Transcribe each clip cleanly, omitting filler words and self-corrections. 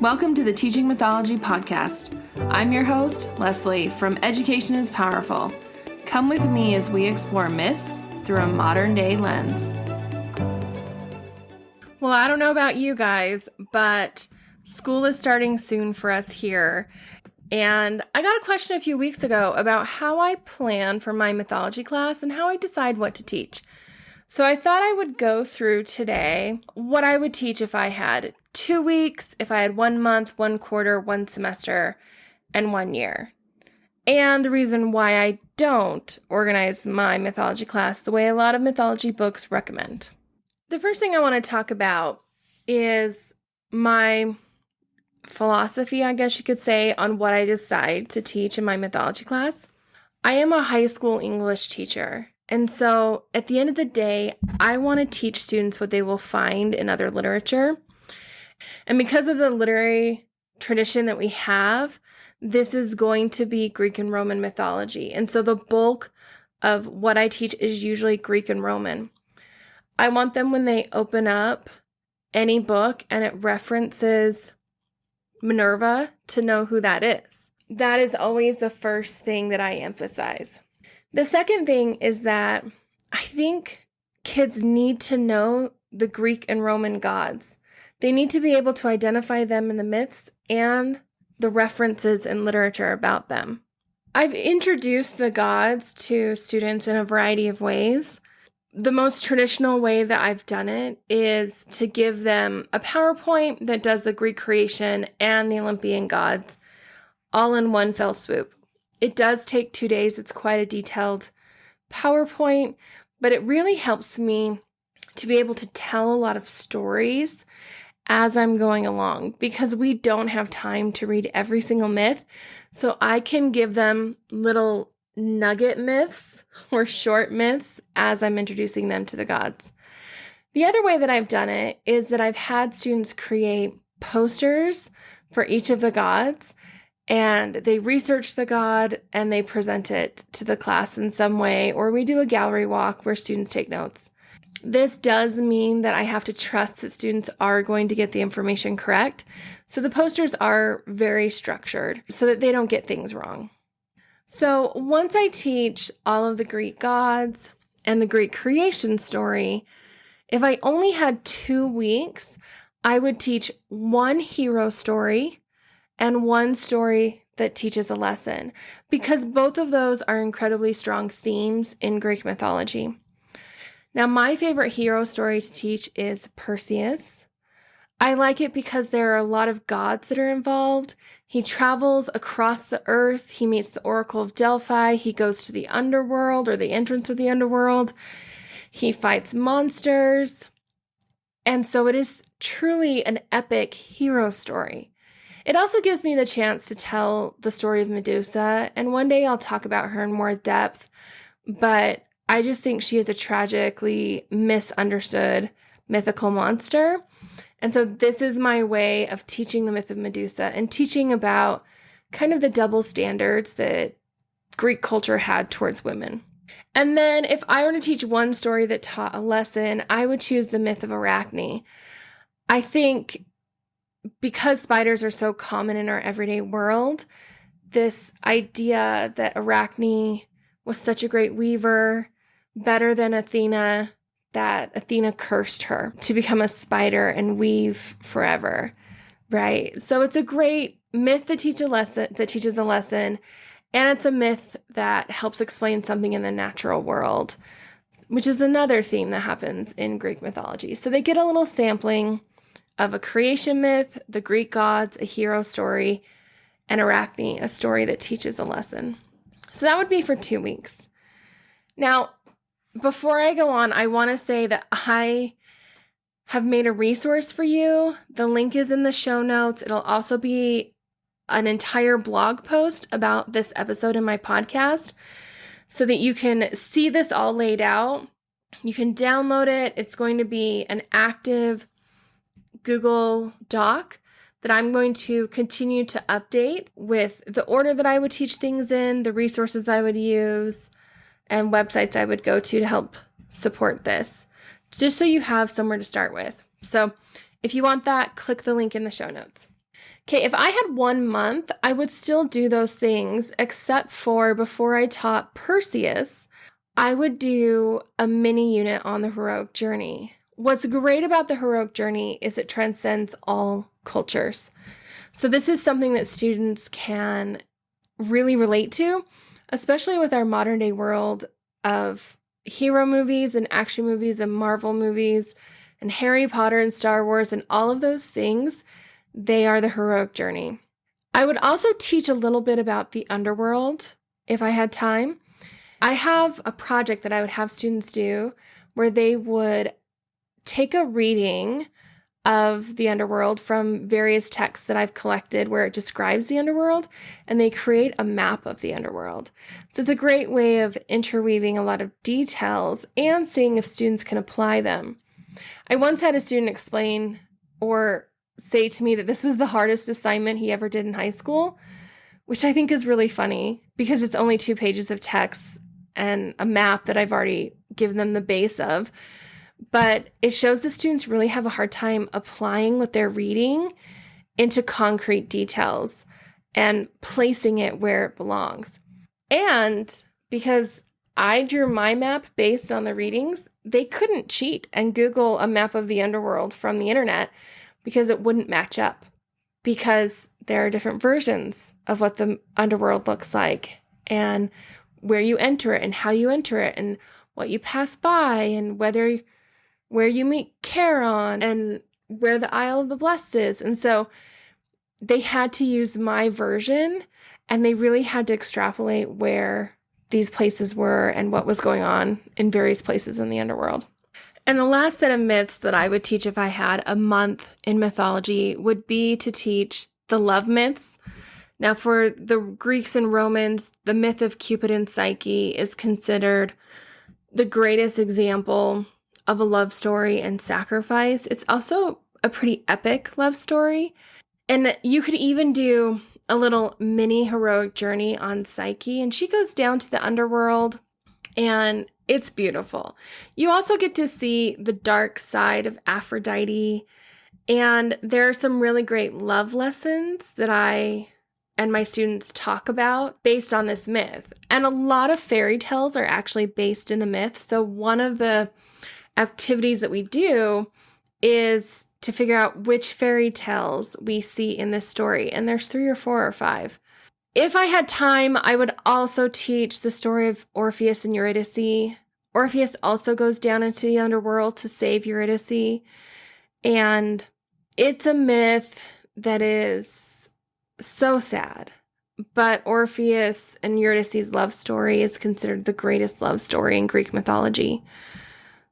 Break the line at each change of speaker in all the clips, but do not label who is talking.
Welcome to the Teaching Mythology podcast. I'm your host, Leslie, from Education is Powerful. Come with me as we explore myths through a modern-day lens. Well, I don't know about you guys, but school is starting soon for us here. And I got a question a few weeks ago about how I plan for my mythology class and how I decide what to teach. So I thought I would go through today what I would teach if I had 2 weeks, if I had 1 month, 1 quarter, 1 semester, and 1 year. And the reason why I don't organize my mythology class the way a lot of mythology books recommend. The first thing I want to talk about is my philosophy, I guess you could say, on what I decide to teach in my mythology class. I am a high school English teacher. And so at the end of the day, I want to teach students what they will find in other literature. And because of the literary tradition that we have, this is going to be Greek and Roman mythology. And so the bulk of what I teach is usually Greek and Roman. I want them, when they open up any book and it references Minerva, to know who that is. That is always the first thing that I emphasize. The second thing is that I think kids need to know the Greek and Roman gods. They need to be able to identify them in the myths and the references in literature about them. I've introduced the gods to students in a variety of ways. The most traditional way that I've done it is to give them a PowerPoint that does the Greek creation and the Olympian gods all in one fell swoop. It does take 2 days. It's quite a detailed PowerPoint, but it really helps me to be able to tell a lot of stories as I'm going along, because we don't have time to read every single myth. So I can give them little nugget myths or short myths as I'm introducing them to the gods. The other way that I've done it is that I've had students create posters for each of the gods, and they research the god and they present it to the class in some way, or we do a gallery walk where students take notes. This does mean that I have to trust that students are going to get the information correct. So the posters are very structured so that they don't get things wrong. So once I teach all of the Greek gods and the Greek creation story, if I only had 2 weeks, I would teach 1 hero story and 1 story that teaches a lesson, because both of those are incredibly strong themes in Greek mythology. Now, my favorite hero story to teach is Perseus. I like it because there are a lot of gods that are involved. He travels across the earth. He meets the Oracle of Delphi. He goes to the underworld, or the entrance of the underworld. He fights monsters. And so it is truly an epic hero story. It also gives me the chance to tell the story of Medusa, and one day I'll talk about her in more depth, but I just think she is a tragically misunderstood mythical monster. And so this is my way of teaching the myth of Medusa and teaching about kind of the double standards that Greek culture had towards women. And then if I were to teach 1 story that taught a lesson, I would choose the myth of Arachne. I think because spiders are so common in our everyday world, this idea that Arachne was such a great weaver, better than Athena, that Athena cursed her to become a spider and weave forever, right? So it's a great myth that teaches a lesson, and it's a myth that helps explain something in the natural world, which is another theme that happens in Greek mythology. So they get a little sampling of a creation myth, the Greek gods, a hero story, and Arachne, a story that teaches a lesson. So that would be for 2 weeks. Now, before I go on, I want to say that I have made a resource for you. The link is in the show notes. It'll also be an entire blog post about this episode in my podcast so that you can see this all laid out. You can download it. It's going to be an active Google Doc that I'm going to continue to update with the order that I would teach things in, the resources I would use, and websites I would go to help support this, just so you have somewhere to start with. So if you want that, click the link in the show notes. Okay, if I had 1 month, I would still do those things, except for before I taught Perseus, I would do a mini unit on the heroic journey. What's great about the heroic journey is it transcends all cultures. So this is something that students can really relate to, especially with our modern day world of hero movies and action movies and Marvel movies and Harry Potter and Star Wars and all of those things. They are the heroic journey. I would also teach a little bit about the underworld if I had time. I have a project that I would have students do where they would take a reading of the underworld from various texts that I've collected where it describes the underworld, and they create a map of the underworld. So it's a great way of interweaving a lot of details and seeing if students can apply them. I once had a student explain or say to me that this was the hardest assignment he ever did in high school, which I think is really funny because it's only 2 pages of text and a map that I've already given them the base of. But it shows the students really have a hard time applying what they're reading into concrete details and placing it where it belongs. And because I drew my map based on the readings, they couldn't cheat and Google a map of the underworld from the internet because it wouldn't match up, because there are different versions of what the underworld looks like and where you enter it and how you enter it and what you pass by and where you meet Charon and where the Isle of the Blessed is. And so they had to use my version, and they really had to extrapolate where these places were and what was going on in various places in the underworld. And the last set of myths that I would teach if I had a month in mythology would be to teach the love myths. Now, for the Greeks and Romans, the myth of Cupid and Psyche is considered the greatest example of a love story and sacrifice. It's also a pretty epic love story. And you could even do a little mini heroic journey on Psyche, and she goes down to the underworld, and it's beautiful. You also get to see the dark side of Aphrodite, and there are some really great love lessons that I and my students talk about based on this myth. And a lot of fairy tales are actually based in the myth. So one of the activities that we do is to figure out which fairy tales we see in this story. And there's 3 or 4 or 5. If I had time, I would also teach the story of Orpheus and Eurydice. Orpheus also goes down into the underworld to save Eurydice. And it's a myth that is so sad. But Orpheus and Eurydice's love story is considered the greatest love story in Greek mythology.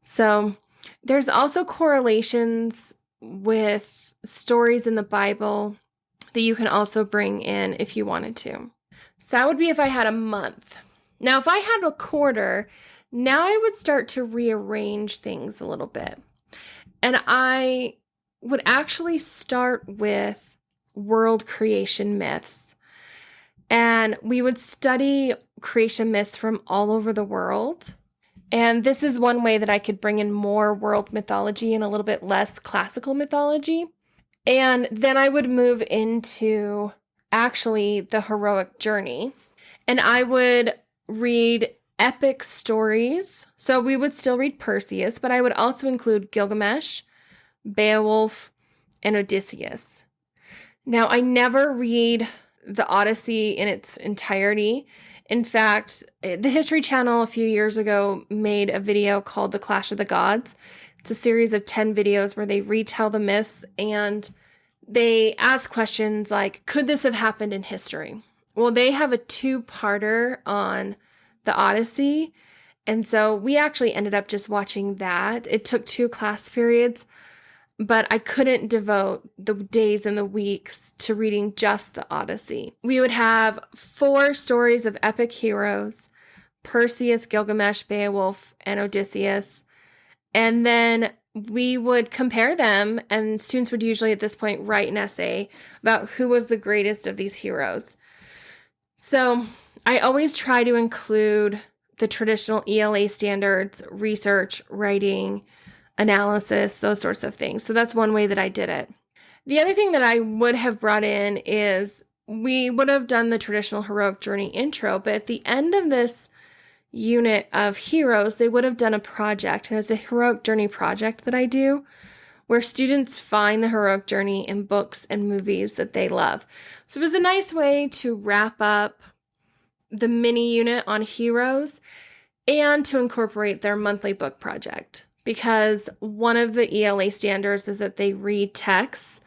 So there's also correlations with stories in the Bible that you can also bring in if you wanted to. So that would be if I had a month. Now, if I had a quarter, now I would start to rearrange things a little bit. And I would actually start with world creation myths. And we would study creation myths from all over the world. And this is one way that I could bring in more world mythology and a little bit less classical mythology. And then I would move into actually the heroic journey. And I would read epic stories. So we would still read Perseus, but I would also include Gilgamesh, Beowulf, and Odysseus. Now, I never read the Odyssey in its entirety. In fact, the History Channel a few years ago made a video called The Clash of the Gods. It's a series of 10 videos where they retell the myths and they ask questions like, could this have happened in history? Well, they have a 2-parter on the Odyssey. And so we actually ended up just watching that. It took 2 class periods, but I couldn't devote the days and the weeks to reading just the Odyssey. We would have 4 stories of epic heroes: Perseus, Gilgamesh, Beowulf, and Odysseus. And then we would compare them, and students would usually at this point write an essay about who was the greatest of these heroes. So I always try to include the traditional ELA standards, research, writing, analysis, those sorts of things. So that's one way that I did it. The other thing that I would have brought in is we would have done the traditional heroic journey intro, but at the end of this unit of heroes, they would have done a project, and it's a heroic journey project that I do where students find the heroic journey in books and movies that they love. So it was a nice way to wrap up the mini unit on heroes and to incorporate their monthly book project, because one of the ELA standards is that they read texts.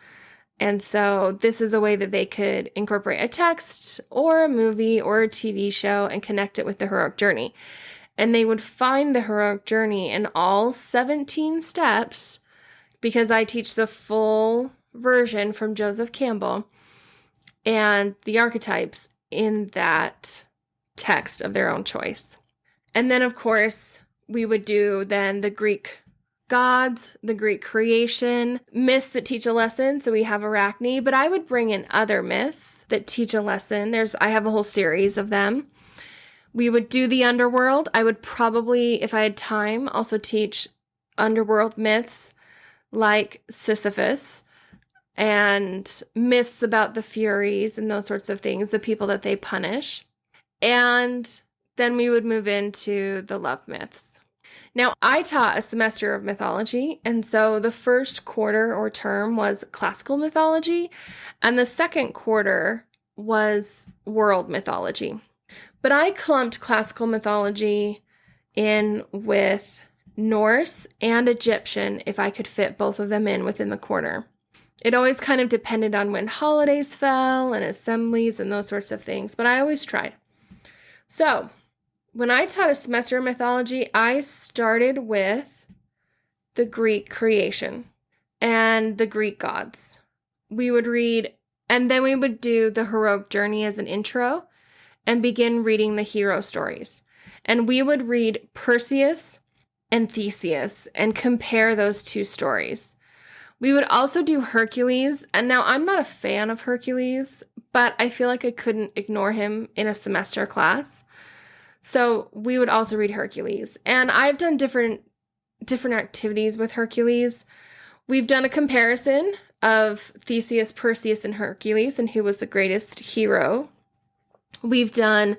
And so this is a way that they could incorporate a text or a movie or a TV show and connect it with the heroic journey. And they would find the heroic journey in all 17 steps, because I teach the full version from Joseph Campbell, and the archetypes in that text of their own choice. And then, of course, we would do then the Greek gods, the Greek creation, myths that teach a lesson. So we have Arachne, but I would bring in other myths that teach a lesson. I have a whole series of them. We would do the underworld. I would probably, if I had time, also teach underworld myths like Sisyphus, and myths about the Furies and those sorts of things, the people that they punish. And then we would move into the love myths. Now, I taught a semester of mythology, and so the first quarter or term was classical mythology, and the second quarter was world mythology. But I clumped classical mythology in with Norse and Egyptian if I could fit both of them in within the quarter. It always kind of depended on when holidays fell and assemblies and those sorts of things, but I always tried. So when I taught a semester of mythology, I started with the Greek creation and the Greek gods. We would read, and then we would do the heroic journey as an intro and begin reading the hero stories. And we would read Perseus and Theseus and compare those two stories. We would also do Hercules, and now I'm not a fan of Hercules, but I feel like I couldn't ignore him in a semester class. So we would also read Hercules. And I've done different activities with Hercules. We've done a comparison of Theseus, Perseus, and Hercules and who was the greatest hero. We've done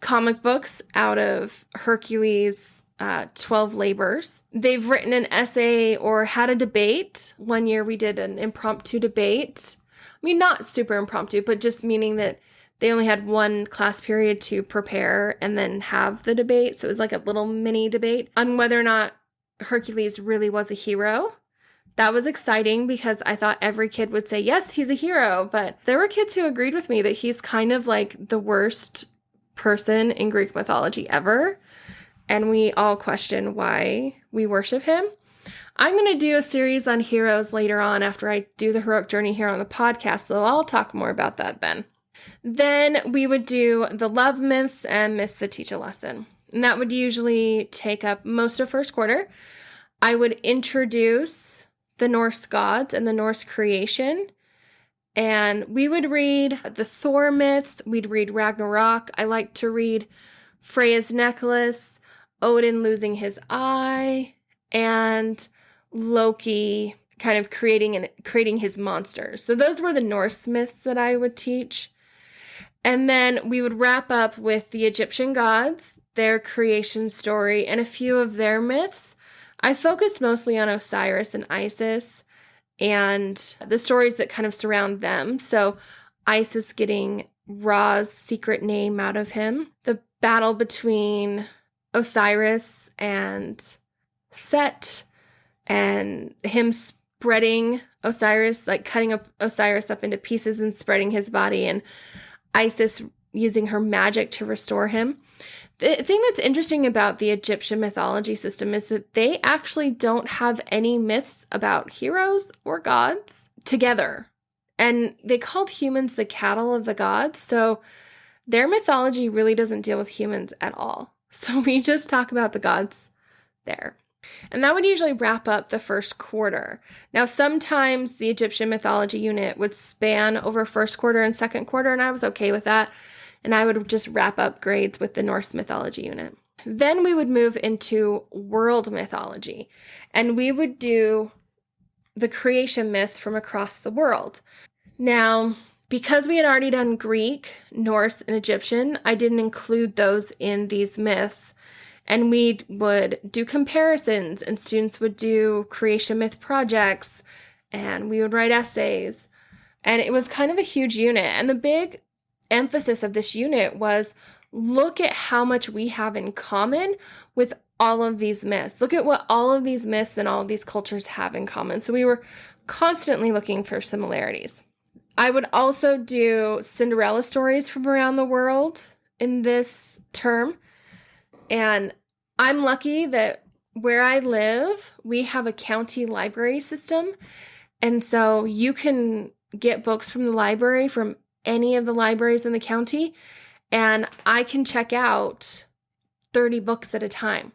comic books out of Hercules' 12 labors. They've written an essay or had a debate. One year we did an impromptu debate. I mean, not super impromptu, but just meaning that they only had one class period to prepare and then have the debate. So it was like a little mini debate on whether or not Hercules really was a hero. That was exciting because I thought every kid would say, yes, he's a hero. But there were kids who agreed with me that he's kind of like the worst person in Greek mythology ever. And we all question why we worship him. I'm going to do a series on heroes later on after I do the heroic journey here on the podcast, so I'll talk more about that then. Then we would do the love myths and myths that teach a lesson. And that would usually take up most of first quarter. I would introduce the Norse gods and the Norse creation. And we would read the Thor myths. We'd read Ragnarok. I like to read Freya's necklace, Odin losing his eye, and Loki kind of creating his monsters. So those were the Norse myths that I would teach. And then we would wrap up with the Egyptian gods, their creation story, and a few of their myths. I focused mostly on Osiris and Isis and the stories that kind of surround them. So Isis getting Ra's secret name out of him, the battle between Osiris and Set, and him spreading Osiris, like cutting up Osiris up into pieces and spreading his body, and Isis using her magic to restore him. The thing that's interesting about the Egyptian mythology system is that they actually don't have any myths about heroes or gods together. And they called humans the cattle of the gods, so their mythology really doesn't deal with humans at all. So we just talk about the gods there. And that would usually wrap up the first quarter. Now, sometimes the Egyptian mythology unit would span over first quarter and second quarter, and I was okay with that. And I would just wrap up grades with the Norse mythology unit. Then we would move into world mythology, and we would do the creation myths from across the world. Now, because we had already done Greek, Norse, and Egyptian, I didn't include those in these myths. And we would do comparisons, and students would do creation myth projects, and we would write essays. And it was kind of a huge unit. And the big emphasis of this unit was look at how much we have in common with all of these myths. Look at what all of these myths and all of these cultures have in common. So we were constantly looking for similarities. I would also do Cinderella stories from around the world in this term. And I'm lucky that where I live, we have a county library system. And so you can get books from the library from any of the libraries in the county. And I can check out 30 books at a time.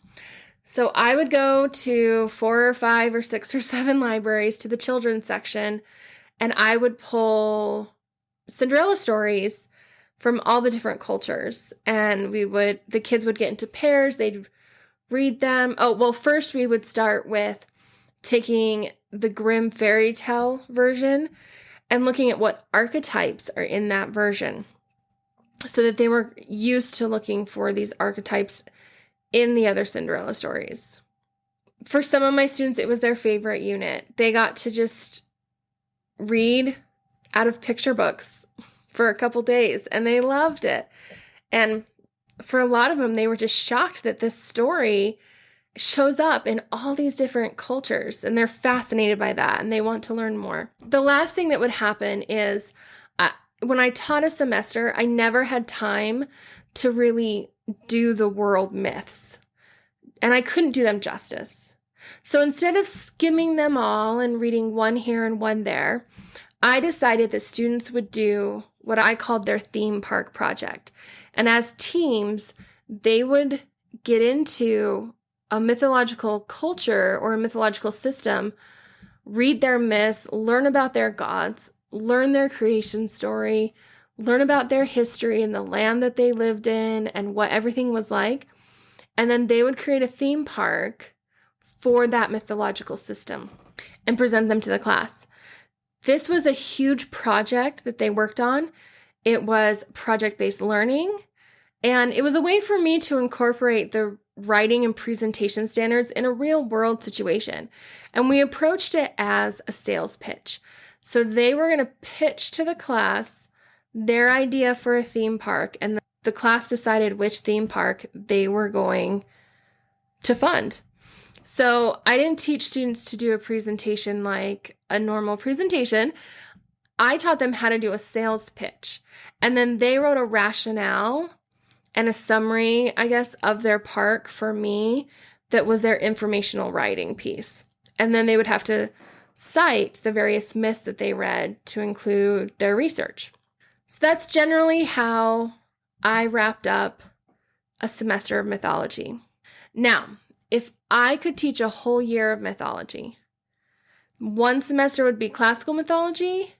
So I would go to 4 or 5 or 6 or 7 libraries to the children's section, and I would pull Cinderella stories from all the different cultures. And the kids would get into pairs, they'd read them. Oh, well, first we would start with taking the Grimm fairy tale version and looking at what archetypes are in that version, so that they were used to looking for these archetypes in the other Cinderella stories. For some of my students, it was their favorite unit. They got to just read out of picture books for a couple days, and they loved it. And for a lot of them, they were just shocked that this story shows up in all these different cultures, and they're fascinated by that, and they want to learn more. The last thing that would happen is when I taught a semester, I never had time to really do the world myths, and I couldn't do them justice. So instead of skimming them all and reading one here and one there, I decided that students would do what I called their theme park project. And as teams, they would get into a mythological culture or a mythological system, read their myths, learn about their gods, learn their creation story, learn about their history and the land that they lived in and what everything was like. And then they would create a theme park for that mythological system and present them to the class. This was a huge project that they worked on. It was project-based learning, and it was a way for me to incorporate the writing and presentation standards in a real-world situation. And we approached it as a sales pitch. So they were going to pitch to the class their idea for a theme park, and the class decided which theme park they were going to fund. So I didn't teach students to do a presentation like a normal presentation. I taught them how to do a sales pitch. And then they wrote a rationale and a summary, I guess, of their park for me that was their informational writing piece. And then they would have to cite the various myths that they read to include their research. So that's generally how I wrapped up a semester of mythology. Now, if I could teach a whole year of mythology, one semester would be classical mythology,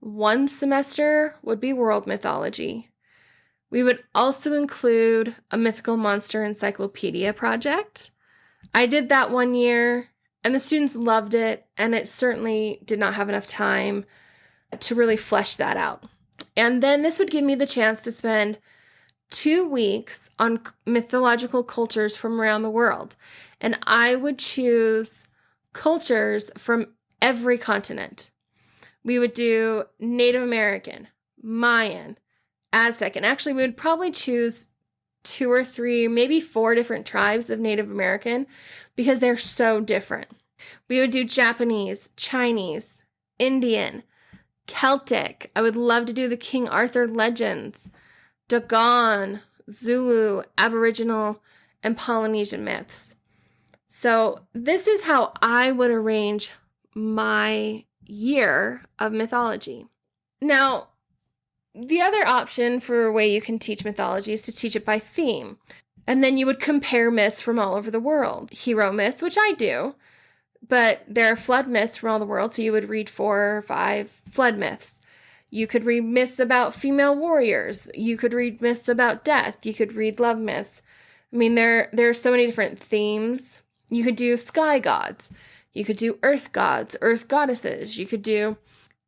one semester would be world mythology. We would also include a mythical monster encyclopedia project. I did that one year, and the students loved it, and it certainly did not have enough time to really flesh that out. And then this would give me the chance to spend 2 weeks on mythological cultures from around the world. And I would choose cultures from every continent. We would do Native American, Mayan, Aztec, and actually we would probably choose 2 or 3, maybe 4 different tribes of Native American because they're so different. We would do Japanese, Chinese, Indian, Celtic. I would love to do the King Arthur legends, Dogon, Zulu, Aboriginal, and Polynesian myths. So this is how I would arrange my year of mythology. Now, the other option for a way you can teach mythology is to teach it by theme. And then you would compare myths from all over the world. Hero myths, which I do, but there are flood myths from all the world, so you would read 4 or 5 flood myths. You could read myths about female warriors. You could read myths about death. You could read love myths. I mean, there are so many different themes. You could do sky gods. You could do earth gods, earth goddesses. You could do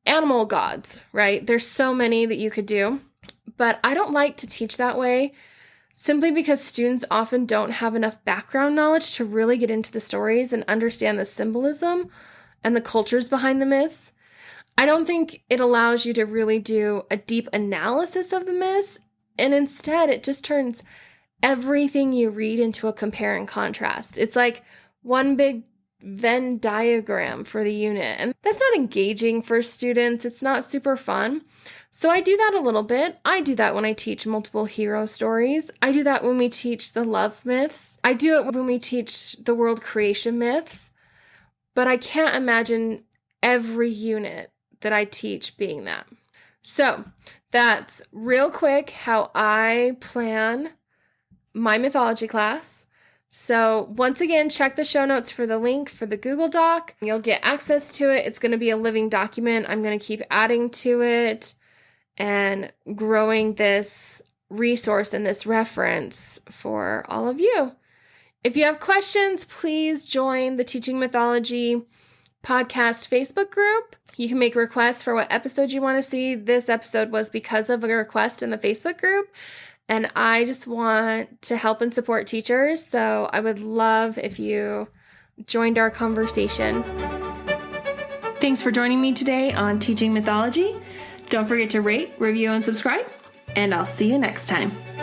animal gods, right? There's so many that you could do. But I don't like to teach that way simply because students often don't have enough background knowledge to really get into the stories and understand the symbolism and the cultures behind the myths. I don't think it allows you to really do a deep analysis of the myths, and instead it just turns everything you read into a compare and contrast. It's like one big Venn diagram for the unit, and that's not engaging for students. It's not super fun. So I do that a little bit. I do that when I teach multiple hero stories. I do that when we teach the love myths. I do it when we teach the world creation myths. But I can't imagine every unit that I teach being that. So that's real quick how I plan my mythology class. So once again, check the show notes for the link for the Google Doc. You'll get access to it. It's going to be a living document. I'm going to keep adding to it and growing this resource and this reference for all of you. If you have questions, please join the Teaching Mythology podcast Facebook group. You can make requests for what episode you want to see. This episode was because of a request in the Facebook group, and I just want to help and support teachers, so I would love if you joined our conversation. Thanks for joining me today on Teaching Mythology. Don't forget to rate, review, and subscribe, and I'll see you next time.